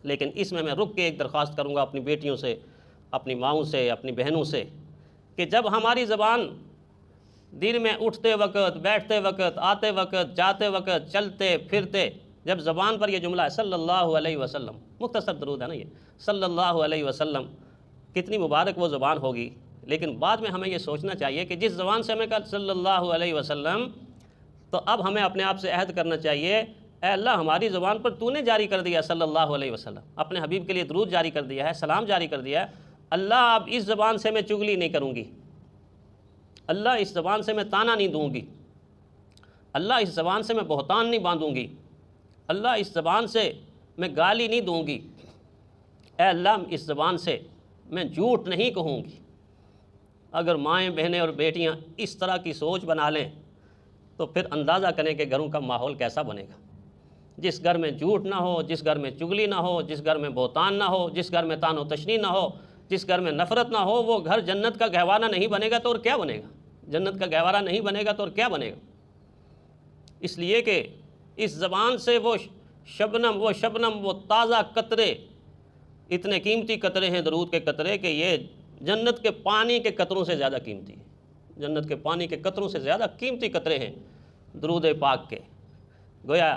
لیکن اس میں رک کے ایک درخواست کروں گا اپنی بیٹیوں سے، اپنی ماؤں سے، اپنی بہنوں سے، کہ جب ہماری زبان دن میں اٹھتے وقت، بیٹھتے وقت، آتے وقت، جاتے وقت، چلتے پھرتے، جب زبان پر یہ جملہ ہے صلی اللہ علیہ وسلم، مختصر درود ہے نا یہ، صلی اللہ علیہ وسلم، کتنی مبارک وہ زبان ہوگی۔ لیکن بعد میں ہمیں یہ سوچنا چاہیے کہ جس زبان سے ہمیں کہا صلی اللہ علیہ وسلم، تو اب ہمیں اپنے آپ سے عہد کرنا چاہیے، اے اللہ ہماری زبان پر تو نے جاری کر دیا صلی اللہ علیہ وسلم، اپنے حبیب کے لیے درود جاری کر دیا ہے، سلام جاری کر دیا ہے، اللہ اب اس زبان سے میں چغلی نہیں کروں گی، اللہ اس زبان سے میں تانا نہیں دوں گی، اللہ اس زبان سے میں بہتان نہیں باندھوں گی، اللہ اس زبان سے میں گالی نہیں دوں گی، اے اللہ اس زبان سے میں جھوٹ نہیں کہوں گی۔ اگر مائیں، بہنیں اور بیٹیاں اس طرح کی سوچ بنا لیں تو پھر اندازہ کریں کہ گھروں کا ماحول کیسا بنے گا۔ جس گھر میں جھوٹ نہ ہو، جس گھر میں چغلی نہ ہو، جس گھر میں بہتان نہ ہو، جس گھر میں طعن و تشنیع نہ ہو، جس گھر میں نفرت نہ ہو، وہ گھر جنت کا گہوارہ نہیں بنے گا تو اور کیا بنے گا؟ جنت کا گہوارہ نہیں بنے گا تو اور کیا بنے گا؟ اس لیے کہ اس زبان سے وہ شبنم، وہ تازہ قطرے، اتنے قیمتی قطرے ہیں درود کے قطرے کہ یہ جنت کے پانی کے قطروں سے زیادہ قیمتی ہیں، جنت کے پانی کے قطروں سے زیادہ قیمتی قطرے ہیں درود پاک کے۔ گویا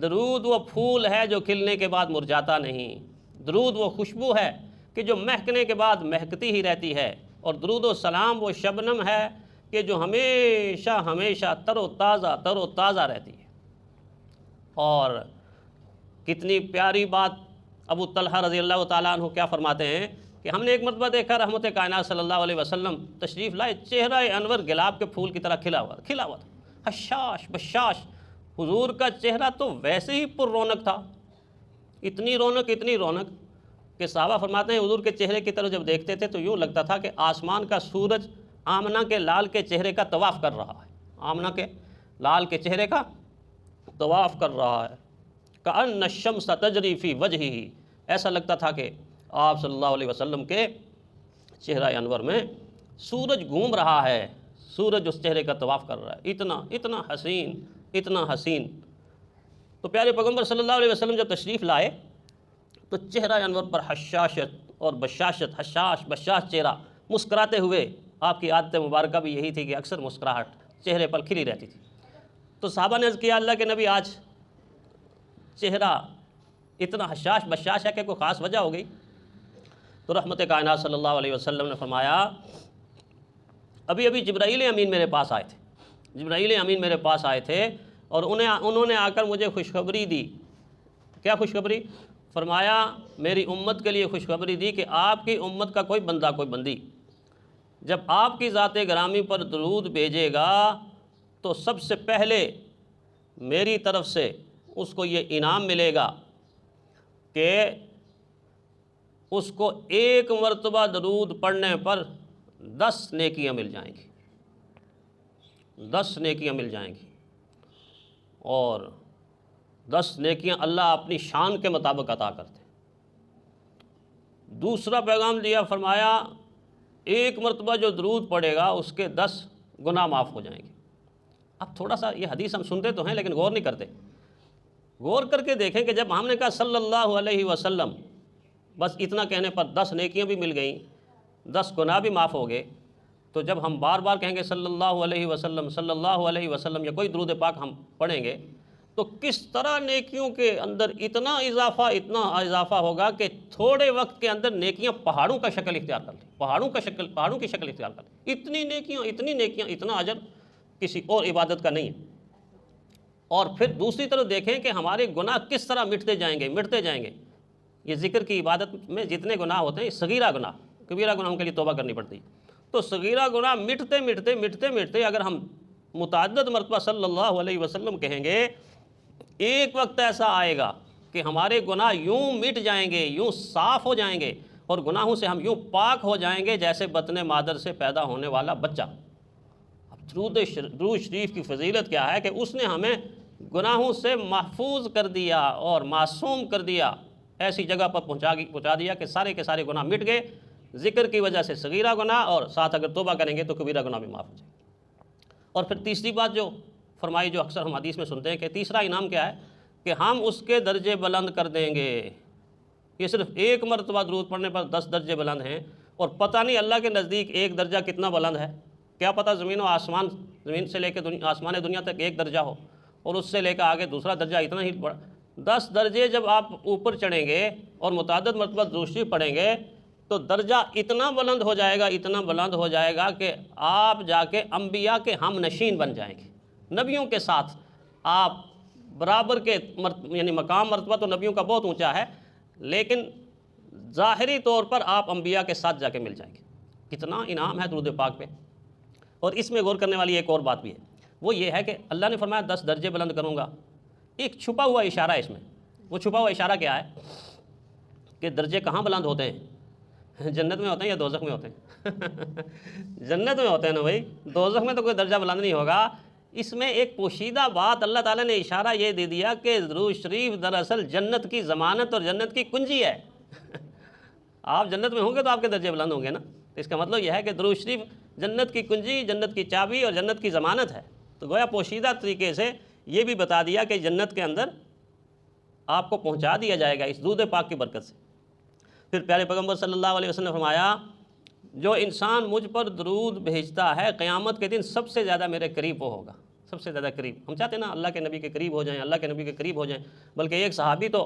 درود وہ پھول ہے جو کھلنے کے بعد مرجھاتا نہیں، درود وہ خوشبو ہے کہ جو مہکنے کے بعد مہکتی ہی رہتی ہے، اور درود و سلام وہ شبنم ہے کہ جو ہمیشہ ہمیشہ تر و تازہ رہتی ہے۔ اور کتنی پیاری بات ابو طلحہ رضی اللہ تعالیٰ عنہ کیا فرماتے ہیں کہ ہم نے ایک مرتبہ دیکھا رحمت کائنات صلی اللہ علیہ وسلم تشریف لائے، چہرہ انور گلاب کے پھول کی طرح کھلا ہوا تھا، حشاش بشاش۔ حضور کا چہرہ تو ویسے ہی پر رونق تھا، اتنی رونق کہ صحابہ فرماتے ہیں حضور کے چہرے کی طرف جب دیکھتے تھے تو یوں لگتا تھا کہ آسمان کا سورج آمنہ کے لال کے چہرے کا طواف کر رہا ہے، آمنہ کے لال کے چہرے کا طواف کر رہا ہے۔ کأن الشمس تجری فی وجہہ، ایسا لگتا تھا کہ آپ صلی اللہ علیہ وسلم کے چہرہ انور میں سورج گھوم رہا ہے، سورج اس چہرے کا طواف کر رہا ہے، اتنا حسین۔ تو پیارے پیغمبر صلی اللہ علیہ وسلم جب تشریف لائے تو چہرہ انور پر حشاشت اور بشاشت، حشاش بشاش چہرہ، مسکراتے ہوئے، آپ کی عادت مبارکہ بھی یہی تھی کہ اکثر مسکراہٹ چہرے پر کھلی رہتی تھی۔ تو صحابہ نے عرض کیا اللہ کے نبی آج چہرہ اتنا حشاش بشاش ہے کہ کوئی خاص وجہ ہو گئی؟ تو رحمت کائنات صلی اللہ علیہ وسلم نے فرمایا ابھی جبرائیل امین میرے پاس آئے تھے اور انہوں نے آ کر مجھے خوشخبری دی۔ کیا خوشخبری؟ فرمایا میری امت کے لیے خوشخبری دی کہ آپ کی امت کا کوئی بندہ کوئی بندی جب آپ کی ذات گرامی پر درود بھیجے گا تو سب سے پہلے میری طرف سے اس کو یہ انعام ملے گا کہ اس کو ایک مرتبہ درود پڑھنے پر 10 نیکیاں مل جائیں گی، 10 نیکیاں مل جائیں گی، اور 10 نیکیاں اللہ اپنی شان کے مطابق عطا کرتے ہیں۔ دوسرا پیغام دیا، فرمایا ایک مرتبہ جو درود پڑھے گا اس کے 10 گناہ معاف ہو جائیں گے۔ اب تھوڑا سا یہ حدیث ہم سنتے تو ہیں لیکن غور نہیں کرتے، غور کر کے دیکھیں کہ جب ہم نے کہا صلی اللہ علیہ وسلم، بس اتنا کہنے پر 10 نیکیاں بھی مل گئیں، 10 گناہ بھی معاف ہو گئے، تو جب ہم بار بار کہیں گے صلی اللہ علیہ وسلم صلی اللہ علیہ وسلم یا کوئی درود پاک ہم پڑھیں گے تو کس طرح نیکیوں کے اندر اتنا اضافہ ہوگا کہ تھوڑے وقت کے اندر نیکیاں پہاڑوں کا شکل اختیار کر لیں، پہاڑوں کی شکل اختیار کر لیں۔ اتنی نیکیاں، اتنا اجر کسی اور عبادت کا نہیں ہے۔ اور پھر دوسری طرف دیکھیں کہ ہمارے گناہ کس طرح مٹتے جائیں گے۔ یہ ذکر کی عبادت میں جتنے گناہ ہوتے ہیں، صغیرہ گناہ، کبیرہ گناہوں کے لیے توبہ کرنی پڑتی ہے، تو صغیرہ گناہ مٹتے اگر ہم متعدد مرتبہ صلی اللہ علیہ وسلم کہیں گے، ایک وقت ایسا آئے گا کہ ہمارے گناہ یوں مٹ جائیں گے، یوں صاف ہو جائیں گے، اور گناہوں سے ہم یوں پاک ہو جائیں گے جیسے بطن مادر سے پیدا ہونے والا بچہ۔ اب درود شریف کی فضیلت کیا ہے کہ اس نے ہمیں گناہوں سے محفوظ کر دیا اور معصوم کر دیا، ایسی جگہ پر پہنچا دیا کہ سارے کے سارے گناہ مٹ گئے، ذکر کی وجہ سے صغیرہ گناہ، اور ساتھ اگر توبہ کریں گے تو کبیرہ گناہ بھی معاف ہو جائے گا۔ اور پھر تیسری بات جو فرمائی، جو اکثر ہم حدیث میں سنتے ہیں کہ تیسرا انعام کیا ہے کہ ہم اس کے درجے بلند کر دیں گے، یہ صرف ایک مرتبہ درود پڑھنے پر 10 درجے بلند ہیں، اور پتہ نہیں اللہ کے نزدیک ایک درجہ کتنا بلند ہے، کیا پتہ زمین و آسمان، زمین سے لے کے آسمان دنیا تک ایک درجہ ہو، اور اس سے لے کے آگے دوسرا درجہ اتنا ہی بڑا۔ 10 درجے جب آپ اوپر چڑھیں گے اور متعدد مرتبہ درود شریف پڑھیں گے تو درجہ اتنا بلند ہو جائے گا، اتنا بلند ہو جائے گا کہ آپ جا کے انبیاء کے ہم نشین بن جائیں گے۔ نبیوں کے ساتھ آپ برابر کے یعنی مقام مرتبہ تو نبیوں کا بہت اونچا ہے، لیکن ظاہری طور پر آپ انبیاء کے ساتھ جا کے مل جائیں گے۔ کتنا انعام ہے درود پاک پہ۔ اور اس میں غور کرنے والی ایک اور بات بھی ہے، وہ یہ ہے کہ اللہ نے فرمایا 10 درجے بلند کروں گا۔ ایک چھپا ہوا اشارہ ہے اس میں، وہ چھپا ہوا اشارہ کیا ہے کہ درجے کہاں بلند ہوتے ہیں؟ جنت میں ہوتے ہیں یا دوزخ میں ہوتے ہیں؟ جنت میں ہوتے ہیں نا بھائی، دوزخ میں تو کوئی درجہ بلند نہیں ہوگا۔ اس میں ایک پوشیدہ بات اللہ تعالیٰ نے اشارہ یہ دے دیا کہ درود شریف دراصل جنت کی ضمانت اور جنت کی کنجی ہے۔ آپ جنت میں ہوں گے تو آپ کے درجے بلند ہوں گے نا، تو اس کا مطلب یہ ہے کہ درود شریف جنت کی کنجی، جنت کی چابی اور جنت کی ضمانت ہے۔ تو گویا پوشیدہ طریقے سے یہ بھی بتا دیا کہ جنت کے اندر آپ کو پہنچا دیا جائے گا اس درود پاک کی برکت سے۔ پھر پیارے پیغمبر صلی اللہ علیہ وسلم نے فرمایا، جو انسان مجھ پر درود بھیجتا ہے قیامت کے دن سب سے زیادہ میرے قریب وہ ہوگا، سب سے زیادہ قریب۔ ہم چاہتے ہیں نا اللہ کے نبی کے قریب ہو جائیں، اللہ کے نبی کے قریب ہو جائیں، بلکہ ایک صحابی تو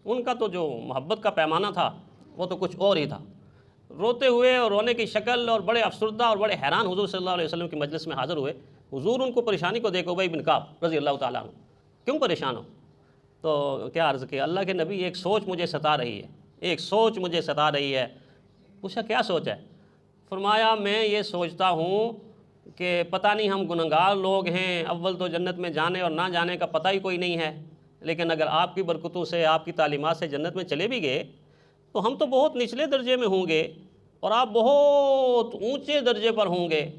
ان کا تو جو محبت کا پیمانہ تھا وہ تو کچھ اور ہی تھا۔ روتے ہوئے اور رونے کی شکل اور بڑے افسردہ اور بڑے حیران حضور صلی اللہ علیہ وسلم کی مجلس میں حاضر ہوئے۔ حضور ان کو پریشانی کو دیکھو، ابی بن کعب رضی اللہ تعالیٰ عنہ، کیوں پریشان ہو؟ تو کیا عرض کیا، اللہ کے نبی ایک سوچ مجھے ستا رہی ہے، ایک سوچ مجھے ستا رہی ہے۔ پوچھا کیا سوچ ہے؟ فرمایا میں یہ سوچتا ہوں کہ پتہ نہیں ہم گنہگار لوگ ہیں، اول تو جنت میں جانے اور نہ جانے کا پتہ ہی کوئی نہیں ہے، لیکن اگر آپ کی برکتوں سے، آپ کی تعلیمات سے جنت میں چلے بھی گئے تو ہم تو بہت نچلے درجے میں ہوں گے اور آپ بہت اونچے درجے پر ہوں گے،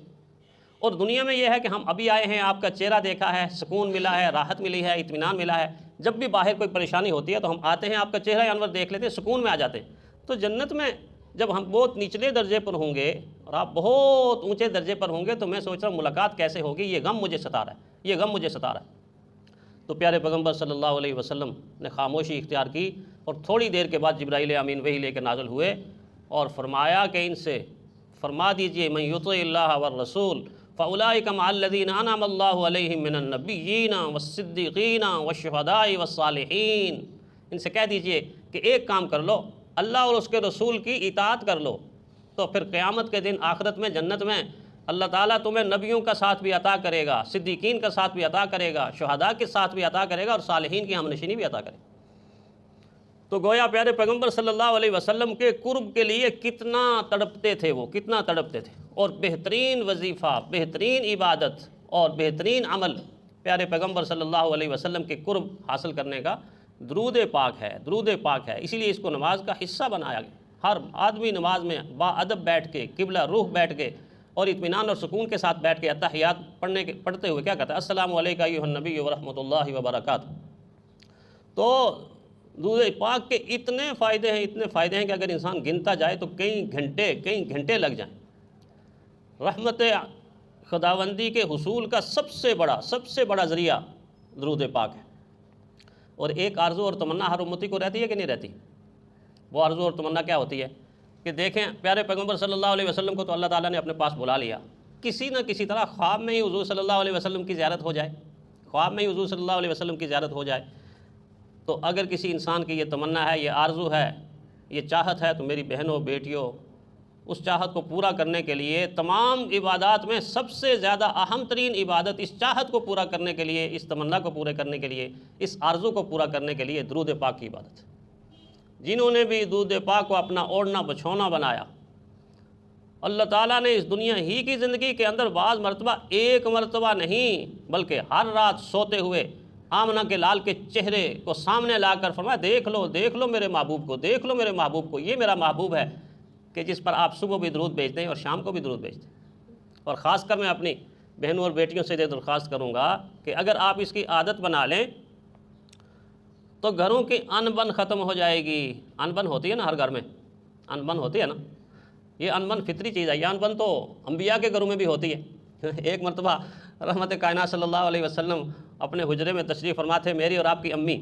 اور دنیا میں یہ ہے کہ ہم ابھی آئے ہیں، آپ کا چہرہ دیکھا ہے، سکون ملا ہے، راحت ملی ہے، اطمینان ملا ہے۔ جب بھی باہر کوئی پریشانی ہوتی ہے تو ہم آتے ہیں، آپ کا چہرہ انور دیکھ لیتے ہیں، سکون میں آ جاتے ہیں۔ تو جنت میں جب ہم بہت نچلے درجے پر ہوں گے اور آپ بہت اونچے درجے پر ہوں گے تو میں سوچ رہا ہوں ملاقات کیسے ہوگی، یہ غم مجھے ستا رہا ہے، یہ غم مجھے ستا رہا ہے۔ تو پیارے پیغمبر صلی اللہ علیہ وسلم نے خاموشی اختیار کی، اور تھوڑی دیر کے بعد جبرائیل امین وحی لے کے نازل ہوئے اور فرمایا کہ ان سے فرما دیجئے من یطع اللہ والرسول فاولئک مع الذین انعم اللہ علیہم من النبیین والصدیقین والشہداء والصالحین۔ ان سے کہہ دیجئے کہ ایک کام کر لو، اللہ اور اس کے رسول کی اطاعت کر لو، تو پھر قیامت کے دن آخرت میں جنت میں اللہ تعالیٰ تمہیں نبیوں کا ساتھ بھی عطا کرے گا، صدیقین کا ساتھ بھی عطا کرے گا، شہداء کے ساتھ بھی عطا کرے گا، اور صالحین کی ہمنشینی بھی عطا کرے گا۔ تو گویا پیارے پیغمبر صلی اللہ علیہ وسلم کے قرب کے لیے کتنا تڑپتے تھے وہ، کتنا تڑپتے تھے، اور بہترین وظیفہ، بہترین عبادت اور بہترین عمل پیارے پیغمبر صلی اللہ علیہ وسلم کے قرب حاصل کرنے کا درود پاک ہے، درود پاک ہے۔ اسی لیے اس کو نماز کا حصہ بنایا گیا۔ ہر آدمی نماز میں با ادب بیٹھ کے، قبلہ رخ بیٹھ کے اور اطمینان اور سکون کے ساتھ بیٹھ کے اتحیات پڑھتے ہوئے کیا کہتا ہے؟ السلام علیکم ایھا النبی ورحمۃ اللہ وبرکاتہ۔ تو درود پاک کے اتنے فائدے ہیں، اتنے فائدے ہیں کہ اگر انسان گنتا جائے تو کئی گھنٹے لگ جائیں۔ رحمت خداوندی کے حصول کا سب سے بڑا ذریعہ درود پاک ہے۔ اور ایک آرزو اور تمنا ہر امتی کو رہتی ہے کہ نہیں رہتی؟ وہ آرزو اور تمنا کیا ہوتی ہے کہ دیکھیں پیارے پیغمبر صلی اللہ علیہ وسلم کو تو اللہ تعالیٰ نے اپنے پاس بلا لیا، کسی نہ کسی طرح خواب میں ہی حضور صلی اللہ علیہ وسلم کی زیارت ہو جائے، خواب میں ہی حضور صلی اللہ علیہ وسلم کی زیارت ہو جائے۔ تو اگر کسی انسان کی یہ تمنا ہے، یہ آرزو ہے، یہ چاہت ہے، تو میری بہنوں بیٹیوں، اس چاہت کو پورا کرنے کے لیے تمام عبادات میں سب سے زیادہ اہم ترین عبادت، اس چاہت کو پورا کرنے کے لیے، اس تمنا کو پورا کرنے کے لیے، اس آرزو کو پورا کرنے کے لیے درود پاک کی عبادت ہے۔ جنہوں نے بھی درود پاک کو اپنا اوڑھنا بچھونا بنایا، اللہ تعالیٰ نے اس دنیا ہی کی زندگی کے اندر بعض مرتبہ، ایک مرتبہ نہیں بلکہ ہر رات سوتے ہوئے آمنہ کے لال کے چہرے کو سامنے لا کر فرمایا دیکھ لو میرے محبوب کو، دیکھ لو میرے محبوب کو، یہ میرا محبوب ہے کہ جس پر آپ صبح بھی درود بھیجتے ہیں اور شام کو بھی درود بھیجتے ہیں۔ اور خاص کر میں اپنی بہنوں اور بیٹیوں سے یہ درخواست کروں گا کہ اگر آپ اس کی عادت بنا لیں تو گھروں کی ان بن ختم ہو جائے گی۔ ان بن ہوتی ہے نا ہر گھر میں، ان بن ہوتی ہے نا، یہ ان بن فطری چیز ہے، یہ ان بن تو انبیاء کے گھروں میں بھی ہوتی ہے۔ ایک مرتبہ رحمت کائنات صلی اللہ علیہ وسلم اپنے حجرے میں تشریف فرما تھے، میری اور آپ کی امی،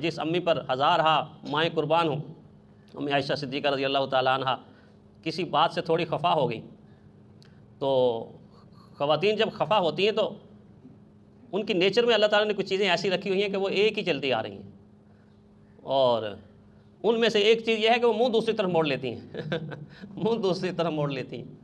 جس امی پر ہزارہا مائیں قربان ہوں، عائشہ صدیقہ رضی اللہ تعالیٰ عنہ کسی بات سے تھوڑی خفا ہو گئی، تو خواتین جب خفا ہوتی ہیں تو ان کی نیچر میں اللہ تعالیٰ نے کچھ چیزیں ایسی رکھی ہوئی ہیں کہ وہ ایک ہی چلتی آ رہی ہیں، اور ان میں سے ایک چیز یہ ہے کہ وہ منہ دوسری طرف موڑ لیتی ہیں منہ دوسری طرف موڑ لیتی ہیں،